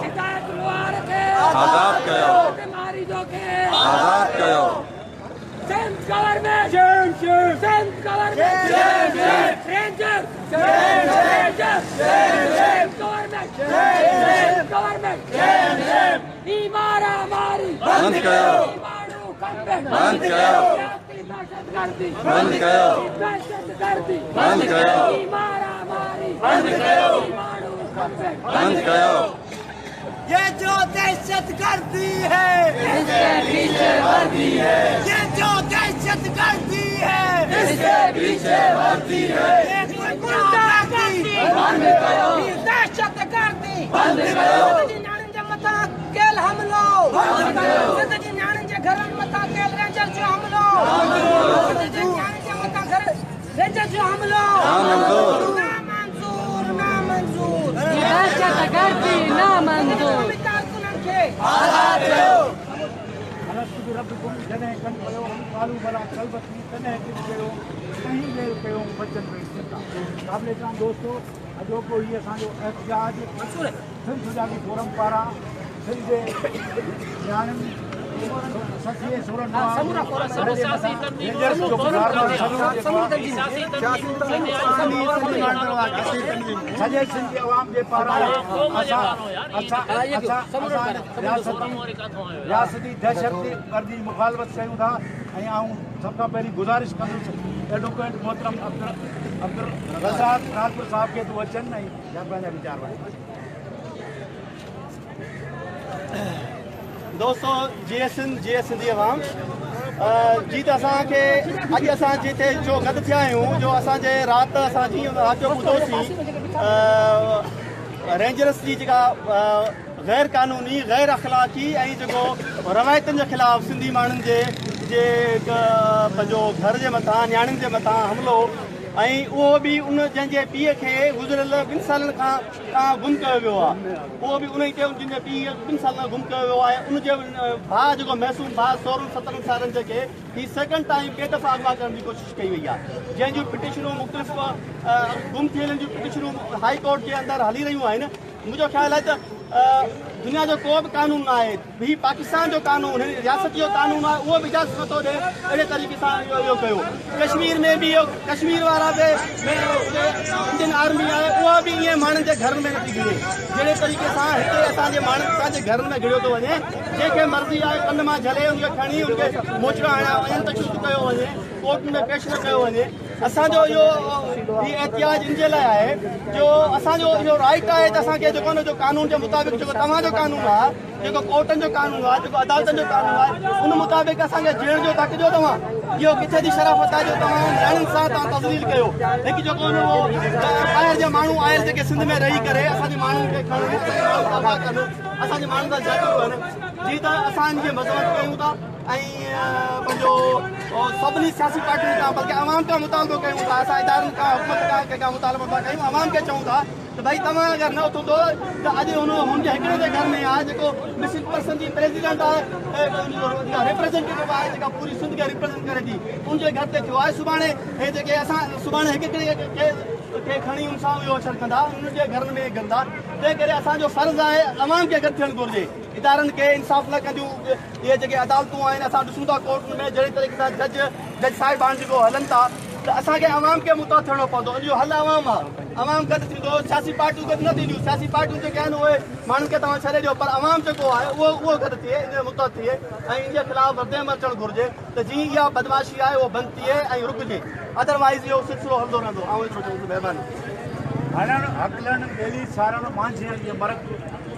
आज़ाद कयो आज़ाद कयो Send government! Send government! Send Ranger! Send government! Send government! Imara Mari! बंद कयो बंद कयो बंद कयो बंद कयो Imara Mari! बंद कयो बंद कयो ये जो दहशत गर्दी है इसके पीछे वर्दी है ये जो दहशत गर्दी है इसके पीछे वर्दी है गुंडागर्दी बंद करो दहशत गर्दी बंद करो न्याणियुनि जे मथां कयल हमलो बंद कयो जिंदगी न्याणियुनि जे घरनि मथां कयल रेंजर जो हमलो बंद करो जिंदगी न्याणियुनि जे मथां घर रेंजर जो हमलो दहशत गर्दी ना मंजूर आज़ाद कयो जॾहिं कनि कयो कालू भला कलबती तॾहिं किन कयो कहीं देर कयो बचन में क़ाबिल इकराम दोस्तो अॼोको ही असांजो एहतिजाज सिंध सुजागी फोरम पारां सिंध जे न्याणियुनि सॼे सूरत सॼे सिंध जे अवाम जे पारां रियासती दहशत गर्दी मुखालफ़त कयूं था ऐं आऊं सभ खां पहिरीं गुज़ारिश कंदुसि एडवोकेट मोहतरम अब्दुल रज़ाक नागपुर साहब खे तूं अचनि ऐं पंहिंजा वीचार वठनि। दोस्तों जीअं सिंधी अवाम जी त असांखे अॼु असां जिते जो गॾु थिया आहियूं जो असांजे राति असां जीअं राति जो ॿुधोसीं रेंजर्स जी जेका गैर क़ानूनी गैर अख़लाक़ी ऐं जेको रवायतुनि जे ख़िलाफ़ सिंधी माण्हुनि जे पंहिंजो घर जे मथां न्याणियुनि जे मथां हमिलो ऐं उहो बि उन जंहिंजे पीउ खे गुज़िरियल 2 सालनि खां गुम कयो वियो आहे उहो बि उन ई ते जंहिंजे पीउ 2 सालनि खां गुम कयो वियो आहे उनजे भाउ जेको महसूम भाउ 16-17 सालनि जेके ही सेकेंड टाइम ॿिए दफ़ा अगवा करण जी कोशिशि कई वई आहे जंहिंजूं पिटिशनूं मुख़्तलिफ़ गुम थियल जूं पिटिशनूं हाई कोर्ट जे अंदरि हली रहियूं आहिनि। मुंहिंजो ख़्यालु आहे त दुनिया जो को बि कानून न आहे ही पाकिस्तान जो कानून रियासत जो कानून आहे उहो बि इजाज़त नथो ॾिए अहिड़े तरीक़े सां इहो कयो। कश्मीर में बि इहो कश्मीर वारा बि इंडियन आर्मी आहे उहा बि ईअं माण्हुनि जे घरनि में नथी गिरे जहिड़े तरीक़े सां हिते असांजे माण्हुनि असांजे घरनि में गिड़ियो थो वञे जंहिंखे मर्ज़ी आहे कन मां झले उनखे खणी उनखे मोचड़ा हणिया वञनि त शुरू कयो वञे कोर्ट में पेश न कयो वञे। असांजो इहो एहतियाज इन जे लाइ आहे जो असांजो इहो राइट आहे त असांखे जेको न जो कानून जे मुताबिक़ जेको तव्हांजो कानून आहे जेको कोर्टनि जो कानून आहे जेको अदालतनि जो कानून आहे उन मुताबिक़ असांखे जेल जो तक जो तव्हां इहो किथे जी शराफ़त आहे जो तव्हां न्याणियुनि सां तव्हां तज़लील कयो हिकु जेको ॿाहिरि जा माण्हू आयल जेके सिंध में रही करे असांजे माण्हुनि खे खणनि तबाह कनि असांजे माण्हुनि सां जाचूं कनि जी त असांजी मज़म्मत कयूं था ऐं पंहिंजो सभिनी सियासी पार्टियुनि खां बल्कि अवाम खां मुतालबो कयूं था असां इदारनि खां हुकूमत खां कंहिंखां मुतालबो था कयूं अवाम खे चऊं था त भई तव्हां अगरि न उथंदो त अॼु हुनजे हिकिड़े जे घर में आहे जेको मिसिंग पर्सन जी प्रेसिडेंट आहे रिप्रेज़ेंटेटिव आहे जेका पूरी सिंध खे रिप्रेज़ेंट करे थी उनजे घर ते थियो आहे सुभाणे हे जेके असां सुभाणे हिकिड़े खे खणी उन सां इहो छॾंदा उनजे घरनि में गंदा तंहिं करे असांजो फ़र्ज़ु आहे अवाम खे गॾु थियणु घुरिजे इदारनि खे इंसाफ़ न कंदियूं इहे जेके अदालतूं आहिनि असां ॾिसूं था कोर्ट में जहिड़े तरीक़े सां जज साहिबान जेको हलनि था त असांखे अवाम खे मुता थियणो पवंदो उनजो हल अवाम आहे अवाम गॾु थींदो सियासी पार्टियूं गॾु न थींदियूं सियासी पार्टियूं जेके आहिनि उहे माण्हुनि खे तव्हां छॾे ॾियो पर अवाम जेको आहे उहो गॾु थिए इन मुता थिए ऐं इन जे ख़िलाफ़ रद्दम अचणु घुरिजे त जीअं इहा बदमाशी आहे उहो बंदि थिए ऐं रुकिजे अदरवाइज़ इहो सिलसिलो हलंदो रहंदो ऐं एतिरो चवंदुसि महिरबानी हलणु हकलनि ॿेली सारण मांझियुनि जे मरक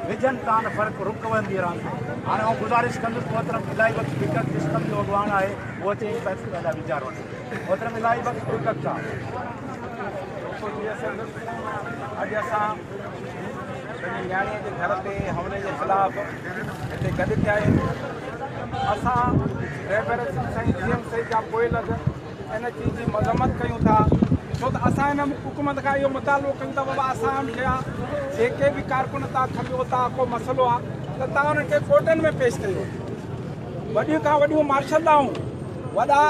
विझनि कान फ़र्क़ु रुक वेंदी रहंदी हाणे आउं गुज़ारिश कंदुसि मोहतरम इलाही वक़्तु विकट सिस्टम जो अॻवान आहे उहो चई पंहिंजा वीचार वठे मोहतरम इलाही वक़्तु विकट सां अॼु असां न्याणीअ जे घर ते हमले जे ख़िलाफ़ हिते गॾु थिया आहियूं असां रेफरेंस साईं जीएम साईं जा पोइ लॻ इन चीज जी मज़म्मत कयूं था छो त असां हिन हुकूमत खां इहो मुतालबो कयूं था बाबा असांखे जेके बि कारकुन तव्हां खणियो था को मसइलो आहे त तव्हां हुननि खे कोर्टनि में पेश कयो। वॾियूं खां वॾियूं मार्शलाऊं वॾा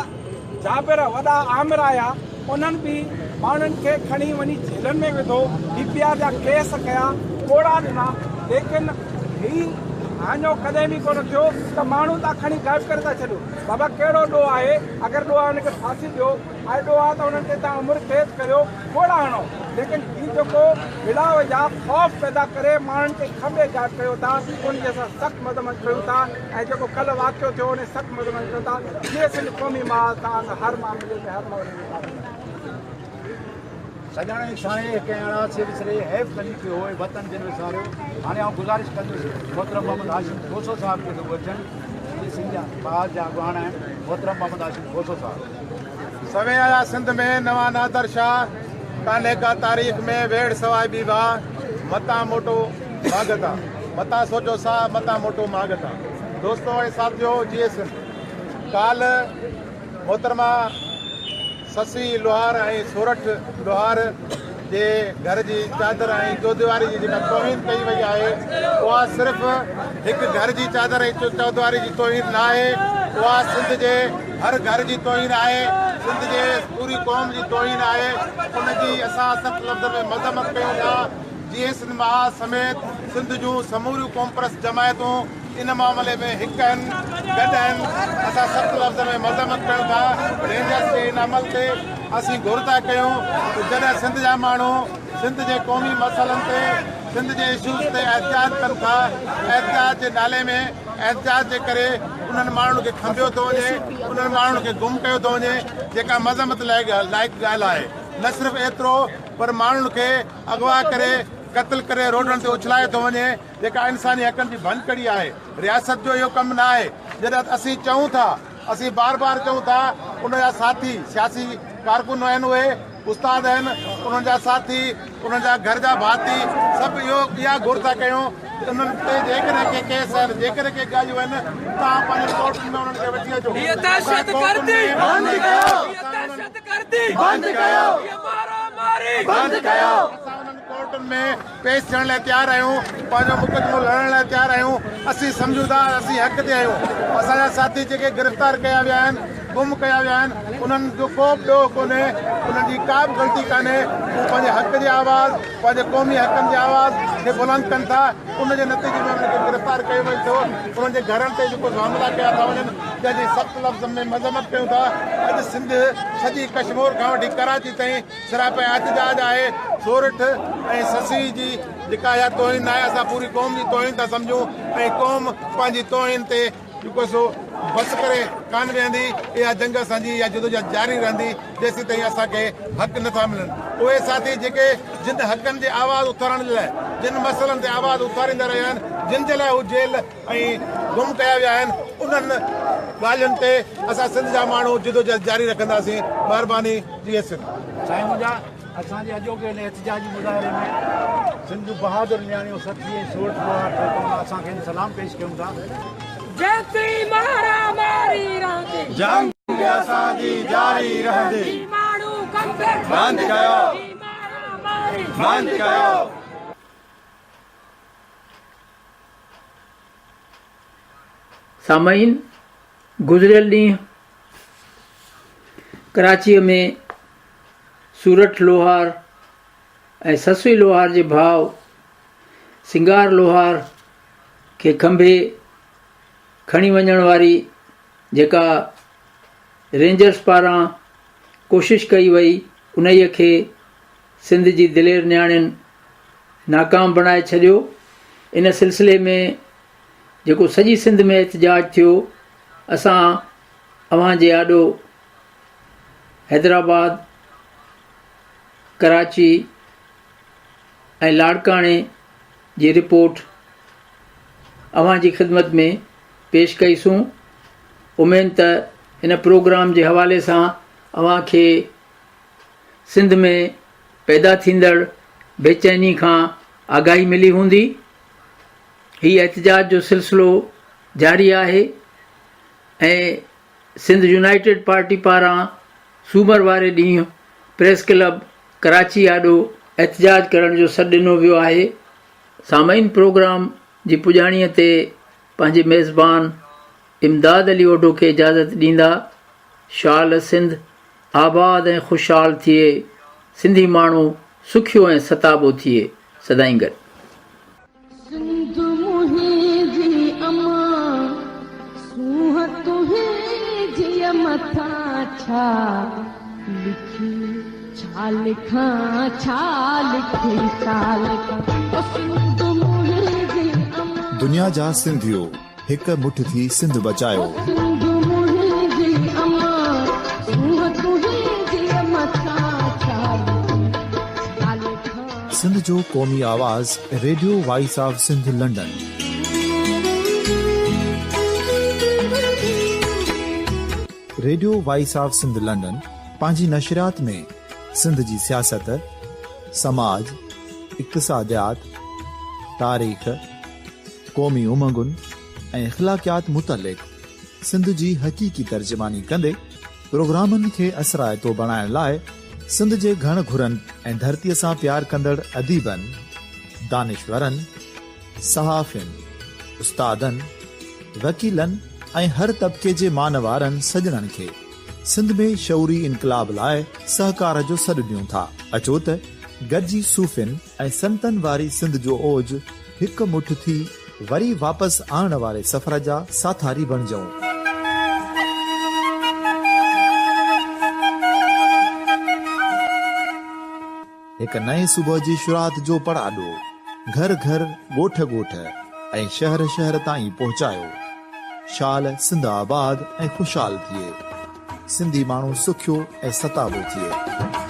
जाबिर वॾा आमिर आया उन्हनि बि माण्हुनि खे खणी वञी जेलनि में विधो, DPR जा केस कया, कोड़ा ॾिना, लेकिन ही हाञो कॾहिं बि कोन थियो त माण्हू तव्हां खणी गाइब करे था छॾियो। बाबा कहिड़ो ॾोह आहे? अगरि ॾोह हुनखे फांसी ॾियो ऐं ॾोह आहे त हुननि खे तव्हां उमिरि क़ैद करियो, कोड़ा हणो, लेकिन हीउ जेको मिलाव जा ख़ौफ़ पैदा करे माण्हुनि खे खंभे गाइब कयो था उनजी असां सख़्तु मदमत कयूं था। ऐं जेको कल्ह वाक़ियो थियो उन सख़्तु मदमत कयूं था। जीअं सिंध क़ौमी महाल तव्हां हर मामले में हर मामले सॼाणे साईं कंहिं अहिड़ा सिलसिले हैफ़ कढी पियो हुओ वतन जिन विसारियो। हाणे आउं गुज़ारिश कंदुसि मोहतरम मोहम्मद हाशिम खोसो साहिब खे थो अचनि, इहे सिंध जा बाज़ जा अॻवान आहिनि। मोहतरम मोहम्मद हाशिम खोसो साहिब। सवें आया सिंध में नवां नादर शाह कान्हे का तारीख़ में वेड़ सवाइ बि वाह मता मोटो मागता मता सोचो सा मता मोटो मागता। दोस्तों ऐं साथियों, जीअं सिंध काल मोहतरमा ससी लोहार ऐं सोरठ लोहार जे घर जी चादर ऐं चौधरी जी जेका तौहीन कई वई आहे उहा सिर्फ़ु हिकु घर जी चादर ऐं चौधरी जी तौहीन न आहे, उहा सिंध जे हर घर जी तौहीन आहे, सिंध जे पूरी क़ौम जी तौहीन आहे। उनजी असां सख़्तु लफ़्ज़ में मज़म्मत कयूं था। जीअं सिंध महा समेत सिंध जूं समूरियूं कॉम्प्रस जमायतूं इन मामले में हिकु आहिनि, गॾु आहिनि। असां सख़्तु लफ़्ज़ में मज़म्मत कयूं था। रेंजर्स जे इन अमल ते असीं घुर था कयूं त जॾहिं सिंध जा माण्हू सिंध जे क़ौमी मसइलनि ते सिंध जे इशूज़ ते एहतिजाज कनि था, एहतिजाज जे नाले में एहतिजाज जे करे उन्हनि माण्हुनि खे खंभियो थो वञे, उन्हनि माण्हुनि खे गुम कयो थो वञे, जेका मज़म्मत लाइक़ु ॻाल्हि आहे। न सिर्फ़ु एतिरो पर माण्हुनि खे अगवा करे क़त्ल करे रोडनि ते उछलाए थो वञे, जेका इंसानी हक़नि जी भंजकड़ी आहे। रियासत जो इहो कमु न आहे। जॾहिं असीं चऊं था, असीं बार बार चऊं था, उनजा साथी सियासी कारकुन आहिनि, उहे उस्ताद आहिनि, उन्हनि जा साथी, उन्हनि जा घर जा भाती सभु इहा घुर था कयूं उन्हनि ते जेकॾहिं के केस आहिनि, जेकॾहिं के ॻाल्हियूं आहिनि, तव्हां पंहिंजे कोर्टनि में उन्हनि खे वठी अचो। कोर्टनि में पेश थियण लाइ तयारु आहियूं, पंहिंजो मुक़दमो लड़ण लाइ तयारु आहियूं। असीं सम्झूं था असीं हक़ ते आहियूं। असांजा साथी जेके गिरफ़्तार कया विया आहिनि, गुम कया विया आहिनि, उन्हनि जो को बि ॾोह कोन्हे, उन्हनि जी का बि ग़लती कान्हे। हू पंहिंजे हक़ जी आवाज़, पंहिंजे क़ौमी हक़नि जी आवाज़ खे बुलंद कनि था। उनजे नतीजे में उन्हनि खे गिरफ़्तार कयो वञे थो। उन्हनि जे घरनि ते जेको हमला कया था वञनि, जंहिंजी सख़्तु लफ़्ज़ में मज़म्मत कयूं था। अॼु सिंध सॼी कश्मीर खां वठी कराची ताईं सिराप एहतिजाज आहे। सोरठ ऐं ससी जी जेका इहा तौहीन आहे, असां पूरी क़ौम जी तौहीन था सम्झूं ऐं क़ौम पंहिंजी तौहीन ते जेको सो बस करे कान वेहंदी। इहा जंग असांजी इहा जदोजहद जारी रहंदी जेसीं ताईं असांखे हक़ नथा मिलनि। उहे साथी जेके जिन हक़नि जी आवाज़ उथारण लाइ, जिन मसइलनि ते आवाज़ उथारींदा रहिया आहिनि, जिन जे लाइ हू जेल ऐं गुम कया विया आहिनि, उन्हनि ॻाल्हियुनि ते असां सिंध जा माण्हू जदोजहद जारी रखंदासीं। महिरबानी। जीअं सिंध। साईं मुंहिंजा असांजे अॼोके एहतिजाजी मुज़ाहिरे में सिंध जूं बहादुर नियाणियूं सती ऐं सोरठ असांखे सलाम पेश कयूं था। जंग असांजी जारी रहंदी। बंदि कयो, बंदि कयो। सामाईन, गुज़िरियल ॾींहुं कराचीअ में सूरठ लोहार ऐं ससुई लोहार जे भाउ सिंगार लोहार खे खंभे खणी वञण वारी जेका रेंजर्स पारां कोशिशि कई वई, उन्हीअ खे सिंध जी दिलेर नियाणियुनि नाकाम बणाए छॾियो। इन सिलसिले में जेको सॼी सिंध में एहतिजाज थियो, असां अव्हां जे आॾो हैदराबाद, कराची ऐं लाड़काणे जी रिपोर्ट अव्हां जी ख़िदमत में पेश कईसूं। उमेद त इन प्रोग्राम जे हवाले सां अव्हां खे सिंध में पैदा थींदड़ बेचैनी खां आगाही मिली हूंदी। हीउ एहतिजाज जो सिलसिलो जारी आहे ऐं सिंध यूनाइटेड पार्टी पारां सूमर वारे ॾींहुं प्रेस क्लब कराची आॾो एहतजाज करण जो सॾु ॾिनो वियो आहे। सामाइन प्रोग्राम जी पुॼाणीअ ते पंहिंजे मेज़बान इमदाद अली ओढो खे इजाज़त ॾींदा। शाल सिंध आबाद ऐं ख़ुशहाल थिए, सिंधी माण्हू सुखियो ऐं सताबो थिए। सदाईं गॾु। दुनिया जा सिंधियो हिक मुठ थी सिंध बचायो। सिंध जो क़ौमी आवाज़ radio voice of Sindh London. Radio voice of Sindh London पंहिंजी नशरियात में सिंध जी सियासत, समाज, इक़्तिसादियात, तारीख़, क़ौमी उमंगुनि ऐं इख़्लाक़ियात मुतलिक़ सिंध जी हक़ीक़ी तर्जुमानी कंदे प्रोग्रामनि खे असराइतो बणाइण लाइ सिंध जे घण घुरनि ऐं धरतीअ सां प्यार कंदड़ अदीबनि, दानिशवरनि, सहाफ़ियुनि, उस्तादनि, वकीलनि ऐं हर तबिके जे मानवारनि सजणनि खे सिंध में शऊरी इनकलाब लाइ सहकार जो सॾु ॾियूं था। अचो त गॾिजी सूफ़ियुनि ऐं संतनि वारी सिंध जो ओज हिकु मुठ थी वरी वापसि आणण वारे सफ़र जा साथारी बणिजऊं। हिकु नए सुबुह जी शुरूआत जो पड़ाॾो घर घर, ॻोठ ॻोठ ऐं शहर शहर ताईं पहुचायो। शाल सिंध आबाद ऐं ख़ुशहाल थिए, सिंधी माण्हू सुखियो ऐं सताबो थिए।